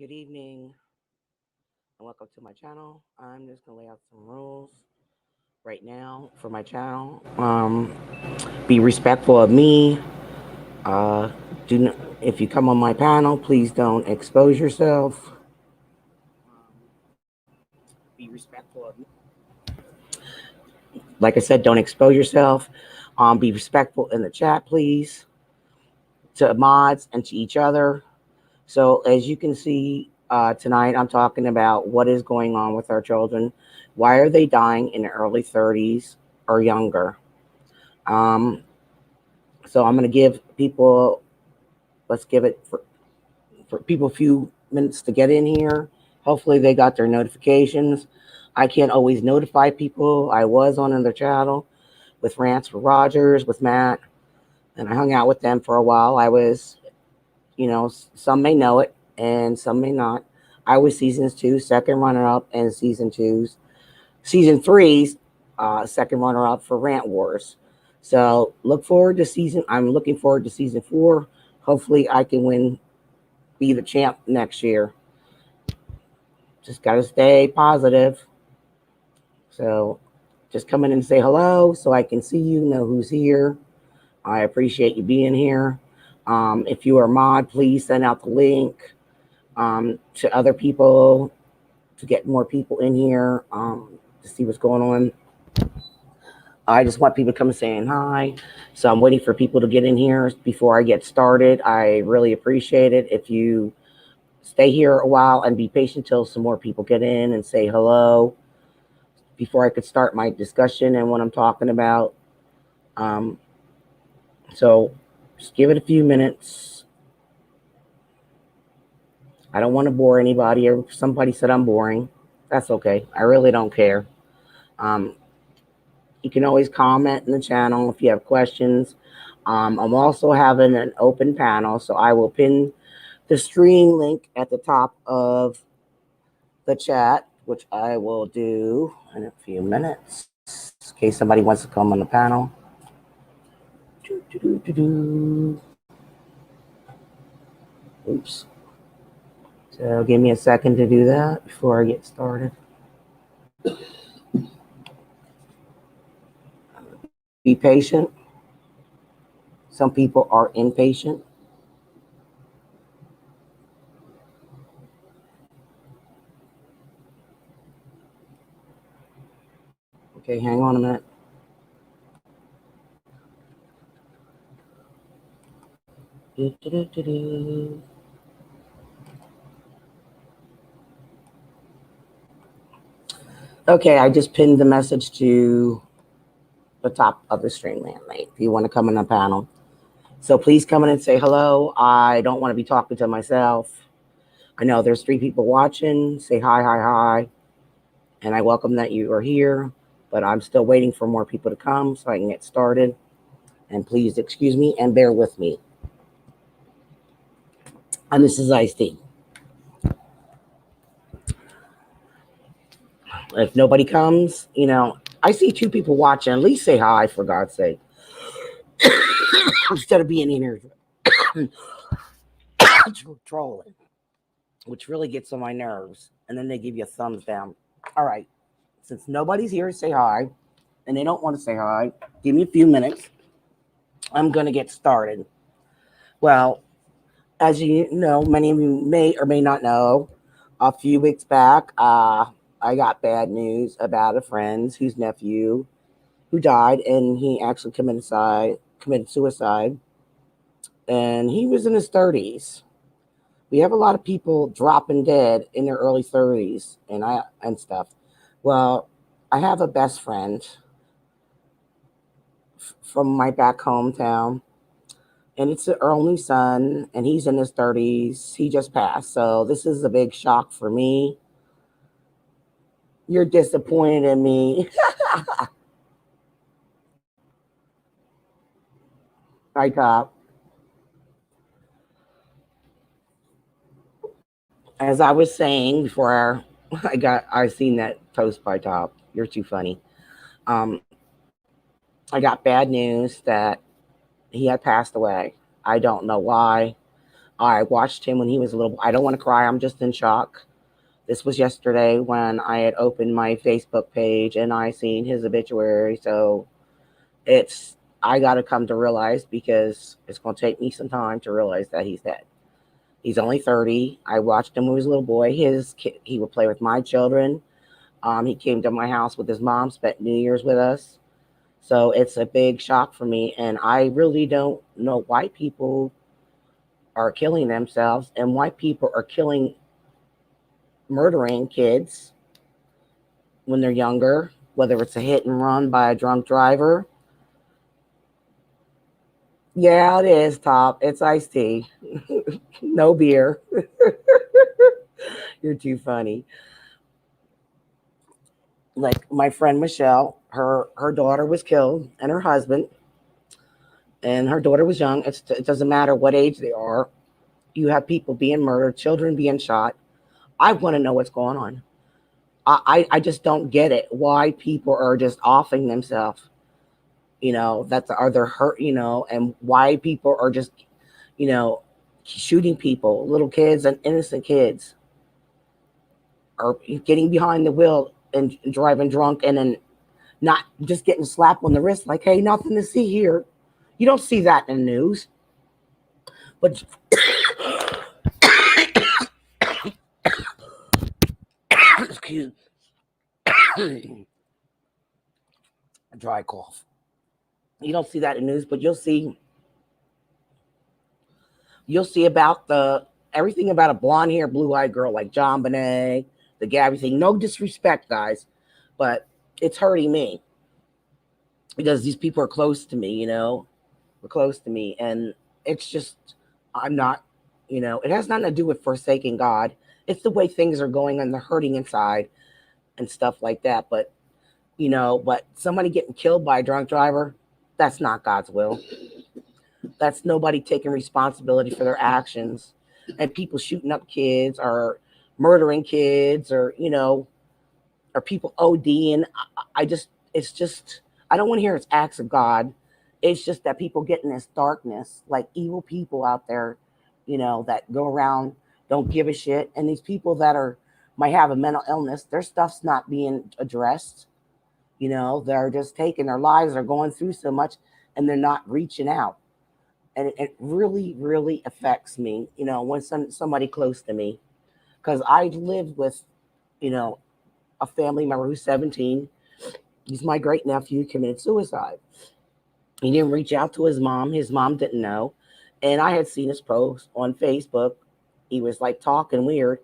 Good evening and welcome to my channel. I'm just gonna lay out some rules right now for my channel. Be respectful of me. Uh, if you come on my panel, please don't expose yourself. Be respectful of me. Like I said, don't expose yourself. Be respectful in the chat, please, to mods and to each other. So as you can see, tonight I'm talking about what is going on with our children. Why are they dying in the early 30s or younger? Um, so I'm going to give people, let's give it for people a few minutes to get in here. Hopefully they got their notifications. I can't always notify people. I was on another channel with Rants for Rogers, with Matt, and I hung out with them for a while. I was, some may know it and some may not. I was seasons 2, second runner up, and season 3's second runner up for Rant Wars. So I'm looking forward to season 4. Hopefully I can be the champ next year. Just got to stay positive. So just come in and say hello so I can see you, know who's here. I appreciate you being here. If you are a mod, please send out the link to other people to get more people in here to see what's going on. I just want people to come saying hi. So I'm waiting for people to get in here before I get started. I really appreciate it if you stay here a while and be patient till some more people get in and say hello before I could start my discussion and what I'm talking about. So just give it a few minutes. I don't want to bore anybody. If somebody said I'm boring, that's okay. I really don't care. You can always comment in the channel if you have questions. I'm also having an open panel, so I will pin the stream link at the top of the chat, which I will do in a few minutes, in case somebody wants to come on the panel. Oops. So give me a second to do that before I get started. Be patient. Some people are impatient. Okay, hang on a minute. Okay, I just pinned the message to the top of the stream link if you want to come in the panel. So please come in and say hello. I don't want to be talking to myself. I know there's 3 people watching. Say hi, hi, hi. And I welcome that you are here, but I'm still waiting for more people to come so I can get started. And please excuse me and bear with me. And this is Ice T. If nobody comes, I see 2 people watching. At least say hi, for God's sake. Instead of being in here trolling, which really gets on my nerves. And then they give you a thumbs down. All right. Since nobody's here to say hi, and they don't want to say hi, give me a few minutes. I'm going to get started. Well, as you know, many of you may or may not know, a few weeks back, I got bad news about a friend whose nephew who died, and he actually committed suicide, and he was in his 30s. We have a lot of people dropping dead in their early 30s and stuff. Well, I have a best friend from my back hometown, and it's an only son, and he's in his 30s. He just passed, so this is a big shock for me. You're disappointed in me. Hi, Top. As I was saying before I seen that post by Top. You're too funny. Um, I got bad news that he had passed away. I don't know why. I watched him when he was a little. I don't want to cry. I'm just in shock. This was yesterday when I had opened my Facebook page and I seen his obituary. So it's I got to come to realize, because it's going to take me some time to realize that he's dead. He's only 30. I watched him when he was a little boy. He would play with my children. He came to my house with his mom, spent New Year's with us. So it's a big shock for me. And I really don't know why people are killing themselves and why people are murdering kids when they're younger, whether it's a hit and run by a drunk driver. Yeah, it is, Top. It's iced tea. No beer. You're too funny. Like my friend Michelle, her daughter was killed and her husband, and her daughter was young. It doesn't matter what age they are. You have people being murdered, children being shot. I want to know what's going on. I just don't get it. Why people are just offing themselves, that are they're hurt, and why people are just, you know, shooting people, little kids and innocent kids, or getting behind the wheel and driving drunk and then not just getting slapped on the wrist like, hey, nothing to see here. You don't see that in the news. But excuse me, a dry cough. You don't see that in the news, but you'll see about the everything about a blonde hair, blue eyed girl like John Bonet, the Gabby thing. No disrespect, guys, but it's hurting me because these people are close to me. Were close to me, and it's just I'm not. It has nothing to do with forsaking God. It's the way things are going and they're hurting inside and stuff like that. But somebody getting killed by a drunk driver, that's not God's will. That's nobody taking responsibility for their actions. And people shooting up kids or murdering kids or people ODing. It's just, I don't want to hear it's acts of God. It's just that people get in this darkness, like evil people out there, that go around, don't give a shit. And these people that might have a mental illness, their stuff's not being addressed. They're just taking their lives, they're going through so much and they're not reaching out. And it really, really affects me, when somebody close to me. Because I lived with, you know, a family member who's 17. He's my great nephew, committed suicide. He didn't reach out to his mom. His mom didn't know. And I had seen his post on Facebook. He was like talking weird.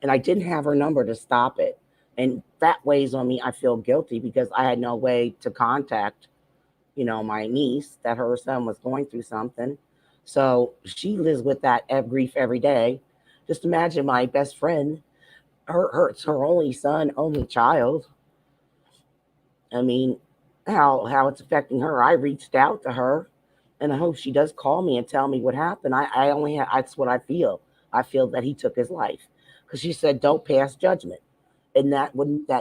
And I didn't have her number to stop it. And that weighs on me. I feel guilty because I had no way to contact, my niece that her son was going through something. So she lives with that grief every day. Just imagine my best friend, it's her only son, only child. I mean, how it's affecting her. I reached out to her, and I hope she does call me and tell me what happened. I only that's what I feel. I feel that he took his life because she said, "Don't pass judgment," and that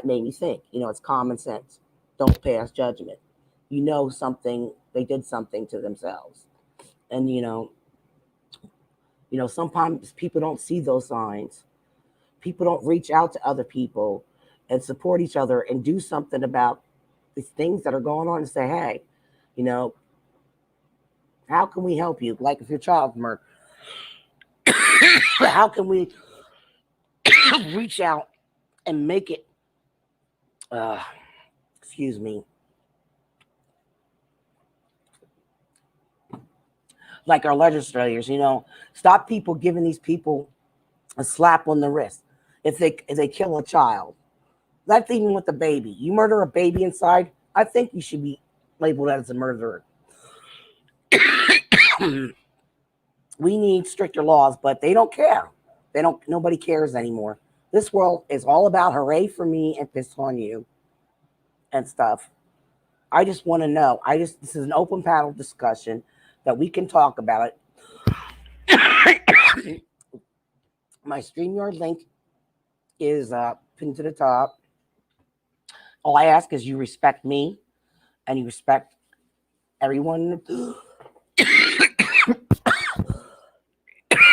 made me think. It's common sense. Don't pass judgment. Something they did something to themselves, and sometimes people don't see those signs. People don't reach out to other people and support each other and do something about these things that are going on and say, hey, you know, how can we help you? Like if your child murdered, how can we reach out and make it, uh, excuse me, like our legislators, stop people giving these people a slap on the wrist if they kill a child. That's even with a baby. You murder a baby inside, I think you should be labeled as a murderer. We need stricter laws, but they don't care. Nobody cares anymore. This world is all about hooray for me and piss on you and stuff. I just want to know. This is an open panel discussion that we can talk about it. My StreamYard link is pinned to the top. All I ask is you respect me and you respect everyone.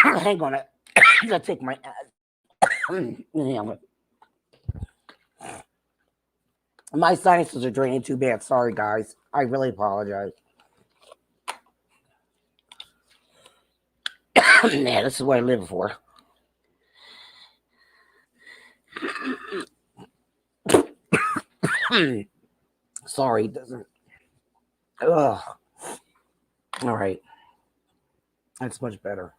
Hang on, I gotta take my yeah, my sinuses are draining too bad. Sorry, guys. I really apologize. Yeah, this is what I live for. Sorry, it doesn't. Ugh. All right, that's much better.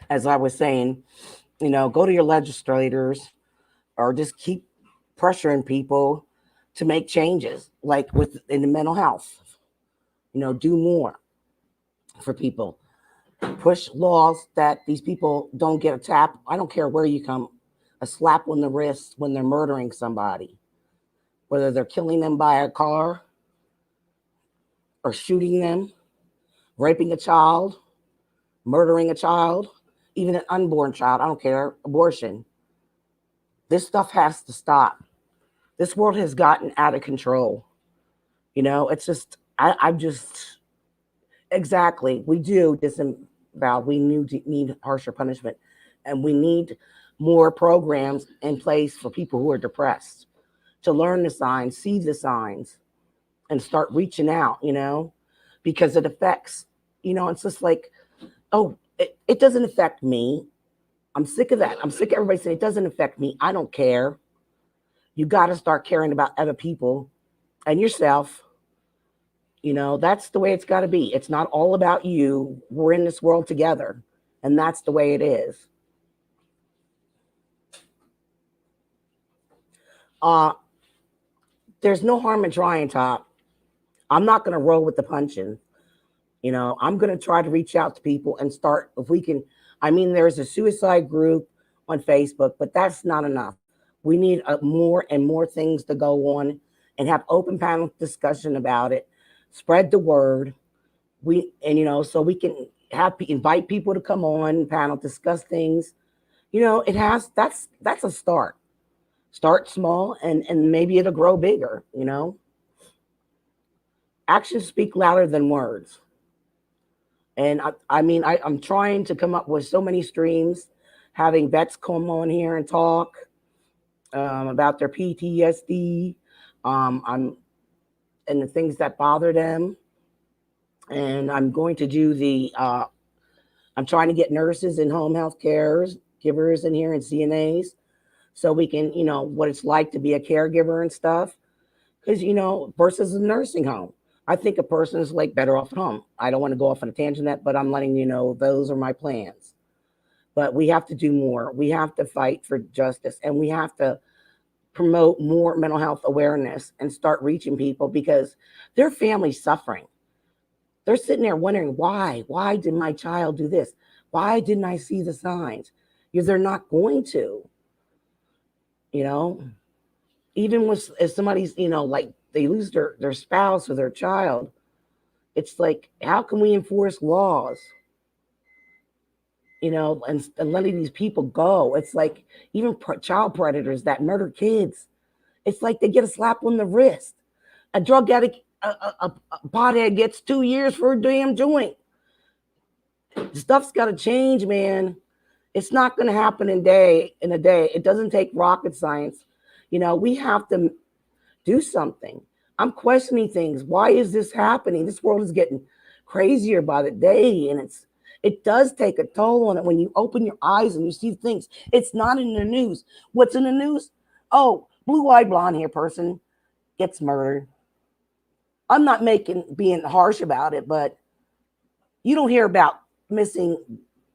As I was saying, go to your legislators or just keep pressuring people to make changes, like with in the mental health. Do more for people. Push laws that these people don't get a tap. I don't care where you come, a slap on the wrist when they're murdering somebody, whether they're killing them by a car or shooting them, raping a child, murdering a child, even an unborn child. I don't care. Abortion. This stuff has to stop. This world has gotten out of control. It's just, I'm just, exactly. We do disavow. We need harsher punishment. And we need more programs in place for people who are depressed to learn the signs, see the signs, and start reaching out, because it affects, it's just like, oh, it doesn't affect me. I'm sick of that. I'm sick of everybody saying it doesn't affect me. I don't care. You got to start caring about other people and yourself. That's the way it's got to be. It's not all about you. We're in this world together, and that's the way it is. Uh, there's no harm in trying, Top. I'm not going to roll with the punching. I'm going to try to reach out to people and start, if we can. I mean, there's a suicide group on Facebook, but that's not enough. We need more and more things to go on and have open panel discussion about it. Spread the word. So we can invite people to come on panel, discuss things. It has that's a start. Start small and maybe it'll grow bigger. Actions speak louder than words. And I'm trying to come up with so many streams, having vets come on here and talk about their PTSD, I'm and the things that bother them. And I'm going to do I'm trying to get nurses and home health cares givers in here and CNAs, so we can, what it's like to be a caregiver and stuff. Because, versus a nursing home. I think a person is like better off at home. I don't want to go off on a tangent that, but I'm letting you know those are my plans. But we have to do more. We have to fight for justice, and we have to promote more mental health awareness and start reaching people because their family's suffering. They're sitting there wondering why. Why did my child do this? Why didn't I see the signs? Because they're not going to. You know, even if somebody's, like they lose their spouse or their child, it's like, how can we enforce laws? And letting these people go. It's like even child predators that murder kids. It's like they get a slap on the wrist. A drug addict, a pothead gets 2 years for a damn joint. Stuff's got to change, man. It's not going to happen in a day. It doesn't take rocket science. We have to do something. I'm questioning things. Why is this happening? This world is getting crazier by the day, and it does take a toll on it when you open your eyes and you see things. It's not in the news. What's in the news? Oh, blue-eyed blonde hair person gets murdered. I'm not being harsh about it, but you don't hear about missing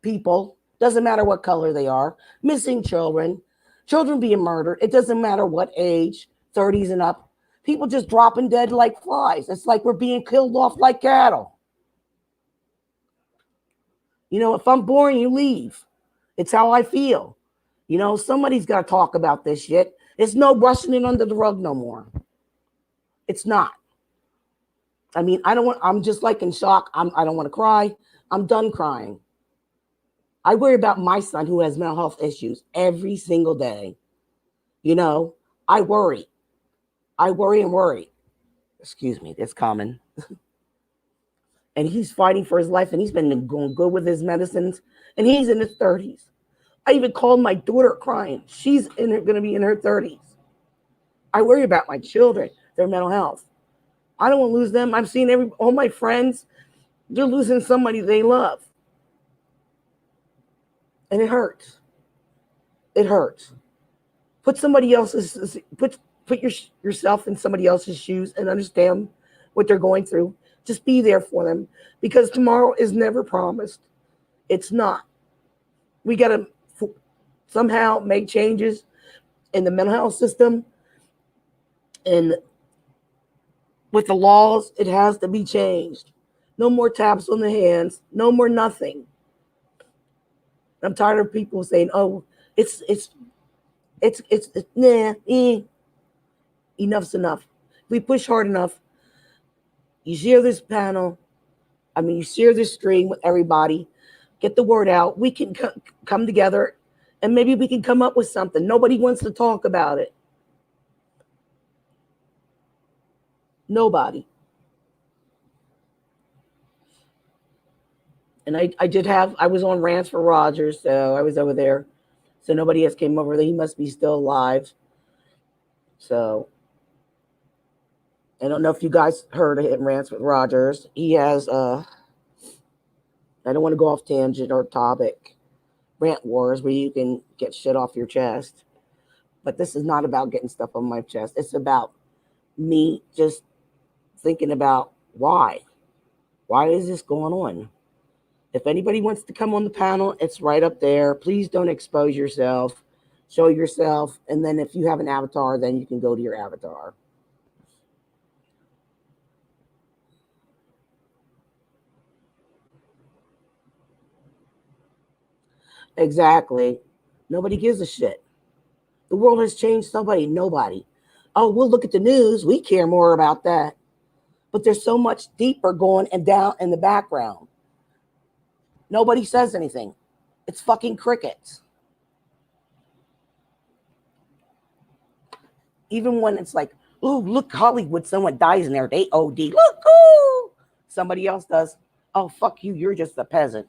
people. Doesn't matter what color they are. Missing children being murdered. It doesn't matter what age, 30s and up. People just dropping dead like flies. It's like we're being killed off like cattle. If I'm boring, you leave. It's how I feel. Somebody's got to talk about this shit. It's no brushing it under the rug no more. It's not. I'm just like in shock. I don't want to cry. I'm done crying. I worry about my son who has mental health issues every single day. I worry. I worry and worry. Excuse me, it's common. and he's fighting for his life, and he's been going good with his medicines, and he's in his 30s. I even called my daughter crying. She's going to be in her 30s. I worry about my children, their mental health. I don't want to lose them. I'm seeing all my friends, they're losing somebody they love. And it hurts. It hurts. Put somebody else's put yourself in somebody else's shoes and understand what they're going through. Just be there for them, because tomorrow is never promised. It's not. We got to somehow make changes in the mental health system, and with the laws, it has to be changed. No more taps on the hands. No more nothing. I'm tired of people saying, "Oh, it's nah, enough's enough." If we push hard enough, you share this panel. You share this stream with everybody. Get the word out. We can come together, and maybe we can come up with something. Nobody wants to talk about it. Nobody. And I was on Rants for Rogers, so I was over there. So nobody else came over there. He must be still alive. So I don't know if you guys heard of him, Rants with Rogers. He has I don't want to go off tangent or topic. Rant Wars, where you can get shit off your chest. But this is not about getting stuff on my chest. It's about me just thinking about why. Why is this going on? If anybody wants to come on the panel, it's right up there. Please don't expose yourself. Show yourself. And then if you have an avatar, then you can go to your avatar. Exactly. Nobody gives a shit. The world has changed somebody. Nobody. Oh, we'll look at the news. We care more about that. But there's so much deeper going and down in the background. Nobody says anything. It's fucking crickets. Even when it's like, oh, look, Hollywood, someone dies in there. They OD. Look, oh, somebody else does. Oh, fuck you. You're just a peasant.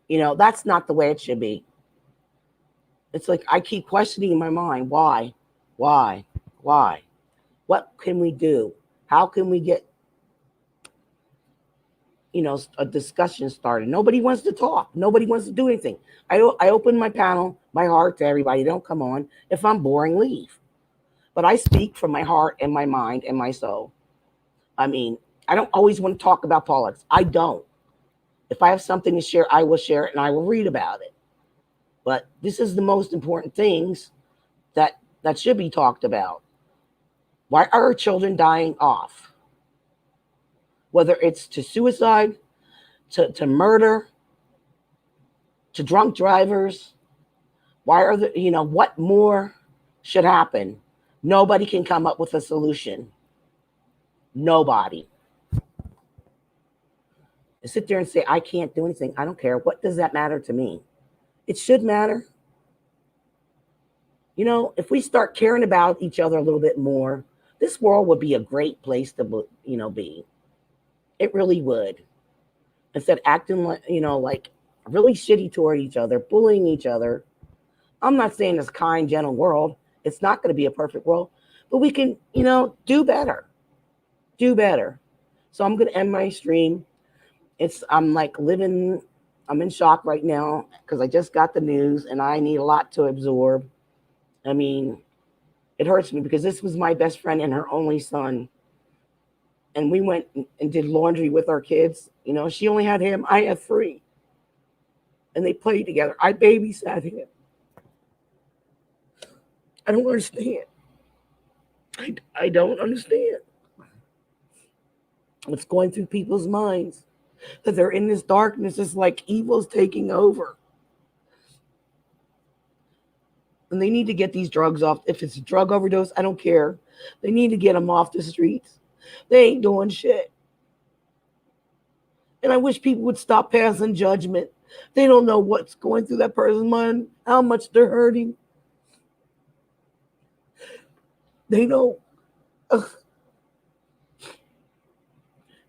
That's not the way it should be. It's like I keep questioning in my mind, why? Why? Why? What can we do? How can we get, a discussion started? Nobody wants to talk. Nobody wants to do anything. I open my panel, my heart to everybody. Don't come on. If I'm boring, leave. But I speak from my heart and my mind and my soul. I don't always want to talk about politics. I don't. If I have something to share, I will share it and I will read about it. But this is the most important things that should be talked about. Why are our children dying off? Whether it's to suicide, to murder, to drunk drivers. Why are what more should happen? Nobody can come up with a solution. Nobody. And sit there and say, I can't do anything. I don't care. What does that matter to me? It should matter. If we start caring about each other a little bit more, this world would be a great place to, be. It really would. Instead of acting like, like really shitty toward each other, bullying each other. I'm not saying it's a kind, gentle world. It's not going to be a perfect world, but we can, do better. Do better. So I'm going to end my stream. I'm in shock right now because I just got the news and I need a lot to absorb. It hurts me because this was my best friend and her only son. And we went and did laundry with our kids. She only had him. I had 3. And they played together. I babysat him. I don't understand. I don't understand what's going through people's minds. That they're in this darkness. It's like evil's taking over. And they need to get these drugs off. If it's a drug overdose, I don't care. They need to get them off the streets. They ain't doing shit. And I wish people would stop passing judgment. They don't know what's going through that person's mind, how much they're hurting. They know.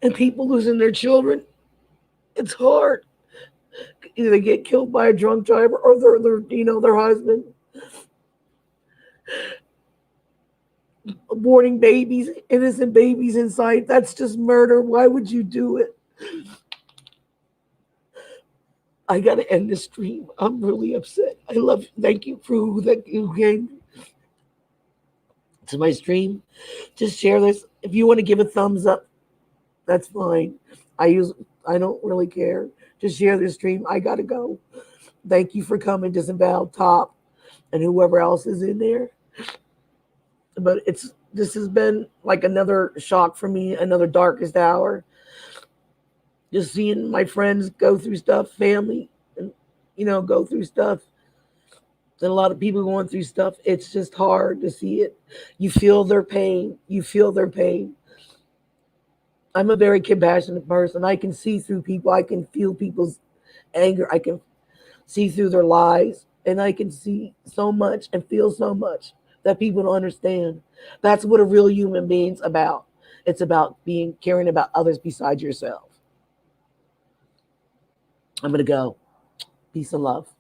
And And people losing their children, it's hard. Either they get killed by a drunk driver or their husband. Aborting babies, innocent babies in sight. That's just murder. Why would you do it? I gotta end this stream. I'm really upset. I love you. Thank you for that you came to my stream. Just share this. If you want to give a thumbs up, that's fine. I don't really care. Just share this stream. I gotta go. Thank you for coming, Disemboweled Top, and whoever else is in there. But this has been like another shock for me, another darkest hour. Just seeing my friends go through stuff, family, and go through stuff. And a lot of people going through stuff. It's just hard to see it. You feel their pain. You feel their pain. I'm a very compassionate person. I can see through people. I can feel people's anger. I can see through their lies. And I can see so much and feel so much that people don't understand. That's what a real human being's about. It's about caring about others besides yourself. I'm going to go. Peace and love.